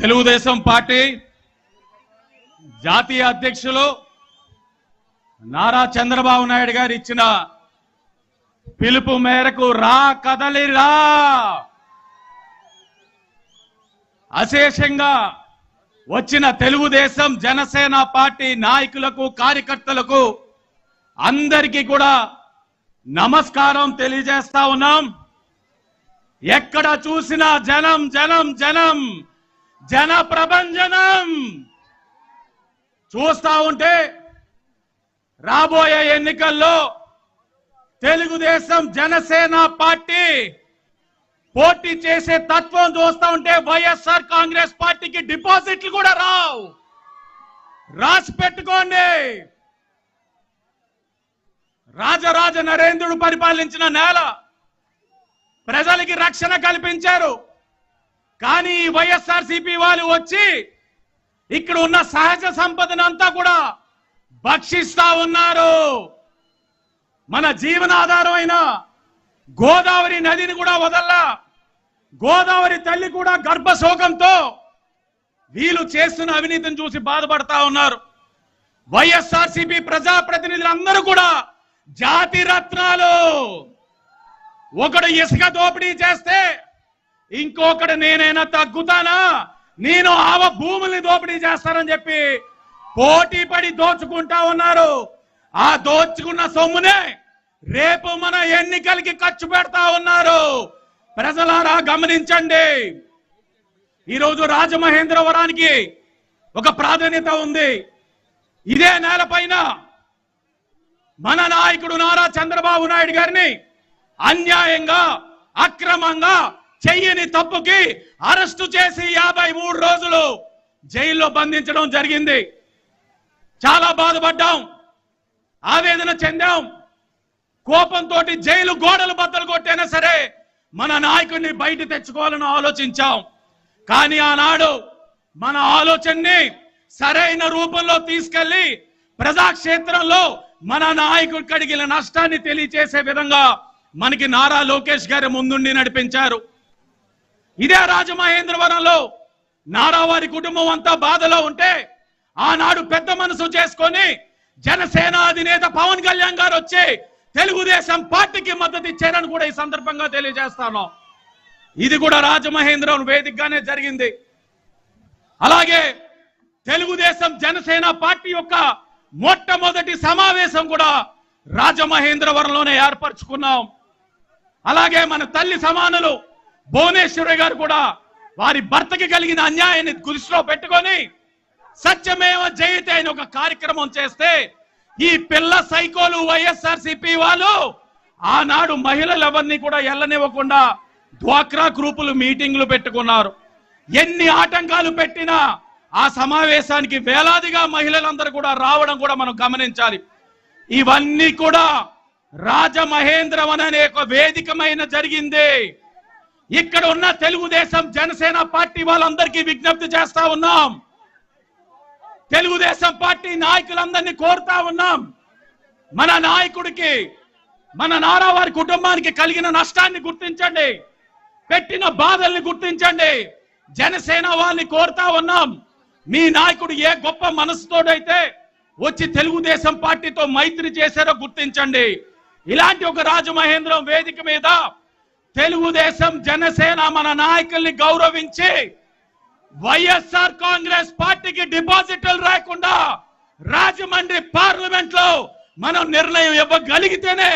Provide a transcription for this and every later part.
Telugu Desam party జాతీయ అధ్యక్షులు నారా చంద్రబాబు నాయుడు గారు ఇచ్చిన పిలుపు మేరకు రా కదలిరా అశేషంగా వచ్చిన తెలుగుదేశం జనసేన పార్టీ నాయకులకు కార్యకర్తలకు అందరికీ కూడా నమస్కారం తెలియజేస్తా ఉన్నాం. ఎక్కడ చూసినా జనం జనం జనం జన ప్రభంజనం చూస్తా ఉంటే రాబోయే ఎన్నికల్లో తెలుగుదేశం జనసేన పార్టీ పోటీ చేసే తత్వం చూస్తా ఉంటే వైఎస్ఆర్ కాంగ్రెస్ పార్టీకి డిపాజిట్లు కూడా రావు. రాసి పెట్టుకోండి. రాజరాజ నరేంద్రుడు పరిపాలించిన నేల, ప్రజలకి రక్షణ కల్పించారు. కానీ వైఎస్ఆర్సీపీ వాళ్ళు వచ్చి ఇక్కడ ఉన్న సహజ సంపదనంతా కూడా భక్షిస్తా ఉన్నారు. మన జీవనాధారమైన గోదావరి నదిని కూడా వదల్లా. గోదావరి తల్లి కూడా గర్భశోకంతో వీళ్ళు చేస్తున్న అవినీతిని చూసి బాధపడతా ఉన్నారు. వైఎస్ఆర్సీపీ ప్రజాప్రతినిధులందరూ కూడా జాతి రత్నాలు. ఒకడు ఇసుక దోపిడీ చేస్తే ఇంకొకడు నేనైనా తగ్గుతానా, నేను ఆవ భూముల్ని దోపిడీ చేస్తానని చెప్పి పోటీ పడి దోచుకుంటా ఉన్నారు. ఆ దోచుకున్న సొమ్మునే రేపు మన ఎన్నికలకి ఖర్చు పెడతా ఉన్నారు. ప్రజలారా గమనించండి. ఈరోజు రాజమహేంద్రవరానికి ఒక ప్రాధాన్యత ఉంది. ఇదే నేలపైన మన నాయకుడు నారా చంద్రబాబు నాయుడు గారిని అన్యాయంగా అక్రమంగా చెయ్యని తప్పుకి అరెస్టు చేసి 53 రోజులు జైల్లో బంధించడం జరిగింది. చాలా బాధపడ్డాం, ఆవేదన చెందాం. కోపంతో జైలు గోడలు బద్దలు కొట్టైనా సరే మన నాయకుడిని బయట తెచ్చుకోవాలని ఆలోచించాం. కానీ ఆనాడు మన ఆలోచనని సరైన రూపంలో తీసుకెళ్లి ప్రజాక్షేత్రంలో మన నాయకుడు కడిగిన నష్టాన్ని తెలియచేసే విధంగా మనకి నారా లోకేష్ గారు ముందుండి నడిపించారు. ఇదే రాజమహేంద్రవరంలో నారా వారి కుటుంబం అంతా బాధలో ఉంటే ఆనాడు పెద్ద మనసు చేసుకొని జనసేన అధినేత పవన్ కళ్యాణ్ గారు వచ్చి తెలుగుదేశం పార్టీకి మద్దతు ఇచ్చారని కూడా ఈ సందర్భంగా తెలియజేస్తాను. ఇది కూడా రాజమహేంద్రవరం వేదికగానే జరిగింది. అలాగే తెలుగుదేశం జనసేన పార్టీ యొక్క మొట్టమొదటి సమావేశం కూడా రాజమహేంద్రవరంలోనే ఏర్పరచుకున్నాం. అలాగే మన తల్లి సమానులు భువనేశ్వరి గారు కూడా వారి భర్తకి కలిగిన అన్యాయాన్ని దృష్టిలో పెట్టుకొని సత్యమేవ జయతే అని ఒక కార్యక్రమం చేస్తే ఈ పిల్ల సైకోలు వైఎస్ఆర్సీపీ వాళ్ళు ఆనాడు మహిళలు ఎవరిని కూడా ఎల్లనివ్వకుండా డ్వాక్రా గ్రూపులు మీటింగ్లు పెట్టుకున్నారు. ఎన్ని ఆటంకాలు పెట్టినా ఆ సమావేశానికి వేలాదిగా మహిళలందరూ కూడా రావడం కూడా మనం గమనించాలి. ఇవన్నీ కూడా రాజమహేంద్రవరం అనే ఒక వేదికమైన జరిగింది. ఇక్కడ ఉన్న తెలుగుదేశం జనసేన పార్టీ వాళ్ళందరికీ విజ్ఞప్తి చేస్తా ఉన్నాం. తెలుగుదేశం పార్టీ నాయకులందరినీ కోరుతా ఉన్నాం. మన నాయకుడికి, మన నారా వారి కుటుంబానికి కలిగిన నష్టాన్ని గుర్తించండి, పెట్టిన బాధల్ని గుర్తించండి. జనసేన వాళ్ళని కోరుతా ఉన్నాం. మీ నాయకుడు ఏ గొప్ప మనసుతోడైతే వచ్చి తెలుగుదేశం పార్టీతో మైత్రి చేశారో గుర్తించండి. ఇలాంటి ఒక రాజమహేంద్రం వేదిక మీద తెలుగుదేశం జనసేన మన నాయకుల్ని గౌరవించి వైఎస్ఆర్ కాంగ్రెస్ పార్టీకి డిపాజిట్లు రాకుండా రాజమండ్రి పార్లమెంట్ లో మనం నిర్ణయం ఇవ్వగలిగితేనే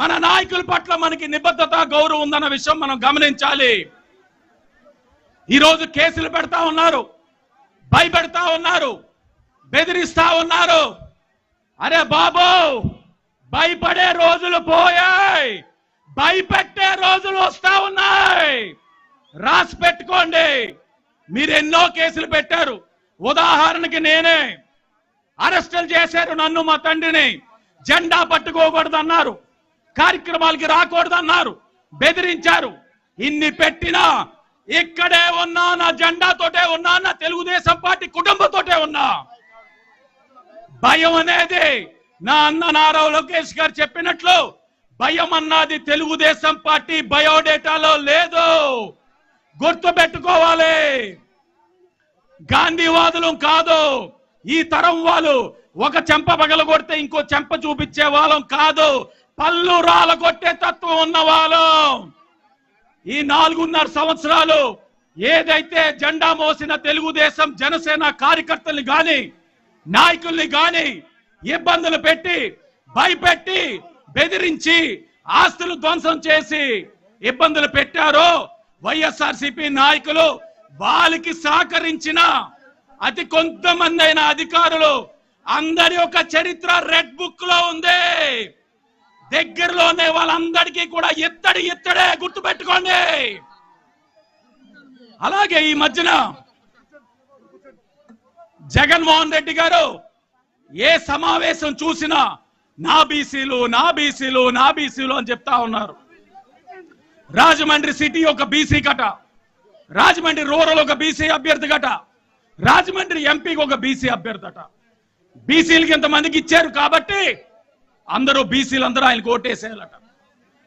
మన నాయకుల పట్ల మనకి నిబద్ధత గౌరవం ఉందన్న విషయం మనం గమనించాలి. ఈరోజు కేసులు పెడతా ఉన్నారు, భయపెడతా ఉన్నారు, బెదిరిస్తా ఉన్నారు. అరే బాబు, భయపడే రోజులు పోయాయి, భయపెట్టే రోజులు వస్తా ఉన్నాయి. రాసి పెట్టుకోండి. మీరు ఎన్నో కేసులు పెట్టారు. ఉదాహరణకి నేనే అరెస్టులు చేశారు. నన్ను, మా తండ్రిని జెండా పట్టుకోకూడదు అన్నారు, కార్యక్రమాలకి రాకూడదు అన్నారు, బెదిరించారు. ఇన్ని పెట్టినా ఇక్కడే ఉన్నా, నా జెండాతోటే ఉన్నా, నా తెలుగుదేశం పార్టీ కుటుంబంతోటే ఉన్నా. భయం అనేది నా అన్న నారా లోకేష్ గారు చెప్పినట్లు భయం అన్నది తెలుగుదేశం పార్టీ బయోడేటాలో లేదు. గుర్తుపెట్టుకోవాలి. గాంధీవాదులు కాదు. ఈ తరం వాళ్ళు ఒక చెంప పగలగొడితే ఇంకో చెంప చూపించే వాళ్ళం కాదు. పళ్ళు రాలగొట్టే తత్వం ఉన్న వాళ్ళం. ఈ 4.5 సంవత్సరాలు ఏదైతే జెండా మోసిన తెలుగుదేశం జనసేన కార్యకర్తల్ని గాని నాయకుల్ని గాని ఇబ్బందులు పెట్టి భయపెట్టి బెదిరించి ఆస్తులు ధ్వంసం చేసి ఇబ్బందులు పెట్టారో వైఎస్ఆర్సీపీ నాయకులు, వాళ్ళకి సహకరించిన అతి కొంతమంది అయిన అధికారులు అందరి ఒక చరిత్ర రెడ్ బుక్ లో ఉంది. దగ్గరలోనే వాళ్ళందరికీ కూడా ఇత్తడే గుర్తుపెట్టుకోండి. అలాగే ఈ మధ్యన జగన్మోహన్ రెడ్డి గారు ఏ సమావేశం చూసినా నా బీసీలు అని చెప్తా ఉన్నారు. రాజమండ్రి సిటీ ఒక బీసీ కట, రాజమండ్రి రూరల్ ఒక బీసీ అభ్యర్థి గట, రాజమండ్రి ఎంపీకి ఒక బీసీ అభ్యర్థట. బీసీలకి ఇంతమందికి ఇచ్చారు కాబట్టి అందరూ బీసీలందరూ ఆయనకు ఓటేసేయాలట.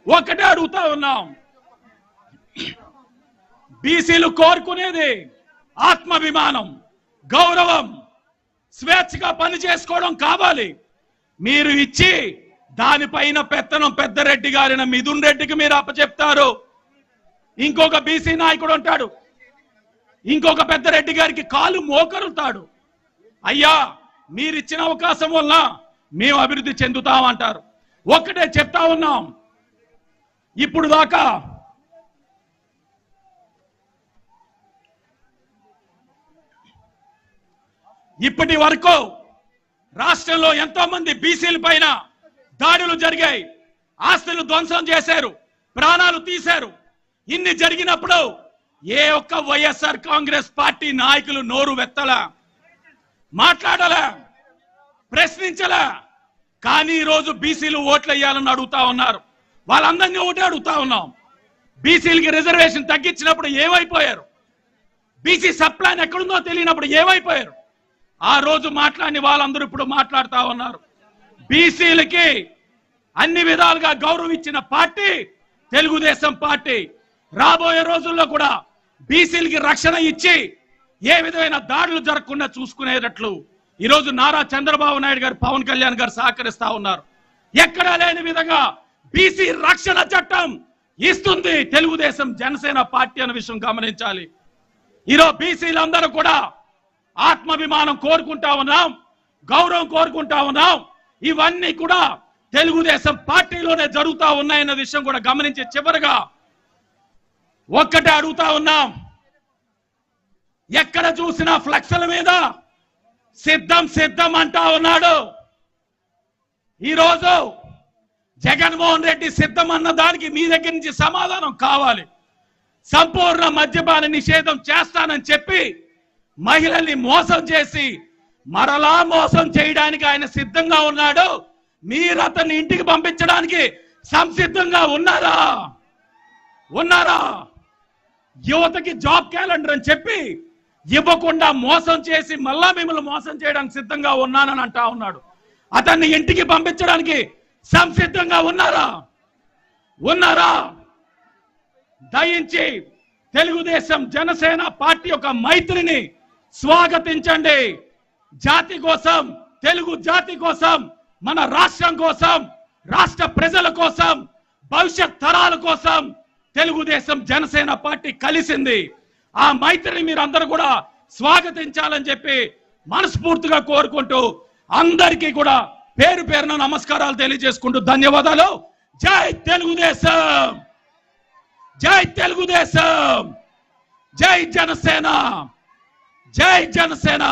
ఒక్కటే అడుగుతా ఉన్నాం, బీసీలు కోరుకునేది ఆత్మాభిమానం, గౌరవం, స్వేచ్ఛగా పని చేసుకోవడం కావాలి. మీరు ఇచ్చి దానిపైన పెత్తనం పెద్దరెడ్డి గారిన మిథున్ రెడ్డికి మీరు అప్పచెప్తారు. ఇంకొక బీసీ నాయకుడు ఉంటాడు, ఇంకొక పెద్దరెడ్డి గారికి కాలు మోకరుతాడు. అయ్యా మీరిచ్చిన అవకాశం వల్ల మేము అభివృద్ధి చెందుతామంటారు. ఒక్కటే చెప్తా ఉన్నాం, ఇప్పుడు దాకా ఇప్పటి వరకు రాష్ట్రంలో ఎంతో మంది బీసీల పైన దాడులు జరిగాయి, ఆస్తులు ధ్వంసం చేశారు, ప్రాణాలు తీశారు. ఇన్ని జరిగినప్పుడు ఏ ఒక్క వైఎస్ఆర్ కాంగ్రెస్ పార్టీ నాయకులు నోరు వెత్తలా, మాట్లాడలా, ప్రశ్నించలా. కానీ ఈరోజు బీసీలు ఓట్లు వేయాలని అడుగుతా ఉన్నారు. వాళ్ళందరినీ ఒకటే అడుగుతా ఉన్నాం, బీసీలకి రిజర్వేషన్ తగ్గించినప్పుడు ఏమైపోయారు? బీసీ సబ్ ప్లాన్ ఎక్కడుందో తెలియనప్పుడు ఏమైపోయారు? ఆ రోజు మాట్లాడిన వాళ్ళందరూ ఇప్పుడు మాట్లాడుతా ఉన్నారు. బీసీలకి అన్ని విధాలుగా గౌరవం ఇచ్చిన పార్టీ తెలుగుదేశం పార్టీ. రాబోయే రోజుల్లో కూడా బీసీలకి రక్షణ ఇచ్చి ఏ విధమైన దాడులు జరగకుండా చూసుకునేటట్లు ఈరోజు నారా చంద్రబాబు నాయుడు గారు, పవన్ కళ్యాణ్ గారు సహకరిస్తా ఉన్నారు. ఎక్కడా లేని విధంగా బీసీ రక్షణ చట్టం ఇస్తుంది తెలుగుదేశం జనసేన పార్టీ అనే విషయం గమనించాలి. ఈరోజు బీసీలందరూ కూడా ఆత్మాభిమానం కోరుకుంటా ఉన్నాం, గౌరవం కోరుకుంటా ఉన్నాం. ఇవన్నీ కూడా తెలుగుదేశం పార్టీలోనే జరుగుతూ ఉన్నాయన్న విషయం కూడా గమనించి చివరిగా ఒక్కటే అడుగుతా ఉన్నాం, ఎక్కడ చూసినా ఫ్లెక్స్ల మీద సిద్ధం అంటా ఉన్నాడు. ఈరోజు జగన్మోహన్ రెడ్డి సిద్ధం అన్న దానికి మీ దగ్గర నుంచి సమాధానం కావాలి. సంపూర్ణ మద్యపాన నిషేధం చేస్తానని చెప్పి మహిళల్ని మోసం చేసి మరలా మోసం చేయడానికి ఆయన సిద్ధంగా ఉన్నాడు. మీరు అతన్ని ఇంటికి పంపించడానికి సంసిద్ధంగా ఉన్నారా? యువతకి జాబ్ క్యాలెండర్ అని చెప్పి ఇవ్వకుండా మోసం చేసి మళ్ళా మిమ్మల్ని మోసం చేయడానికి సిద్ధంగా ఉన్నానని అంటా ఉన్నాడు. అతన్ని ఇంటికి పంపించడానికి సంసిద్ధంగా ఉన్నారా? దయించి తెలుగుదేశం జనసేన పార్టీ యొక్క మైత్రిని స్వాగతించండి. జాతి కోసం, తెలుగు జాతి కోసం, మన రాష్ట్రం కోసం, రాష్ట్ర ప్రజల కోసం, భవిష్యత్ తరాల కోసం తెలుగుదేశం జనసేన పార్టీ కలిసింది. ఆ మైత్రిని మీరందరూ కూడా స్వాగతించాలని చెప్పి మనస్ఫూర్తిగా కోరుకుంటూ అందరికీ కూడా పేరు పేరున నమస్కారాలు తెలియజేసుకుంటూ ధన్యవాదాలు. జై తెలుగుదేశం, జై తెలుగుదేశం, జై జనసేన, జై జనసేన.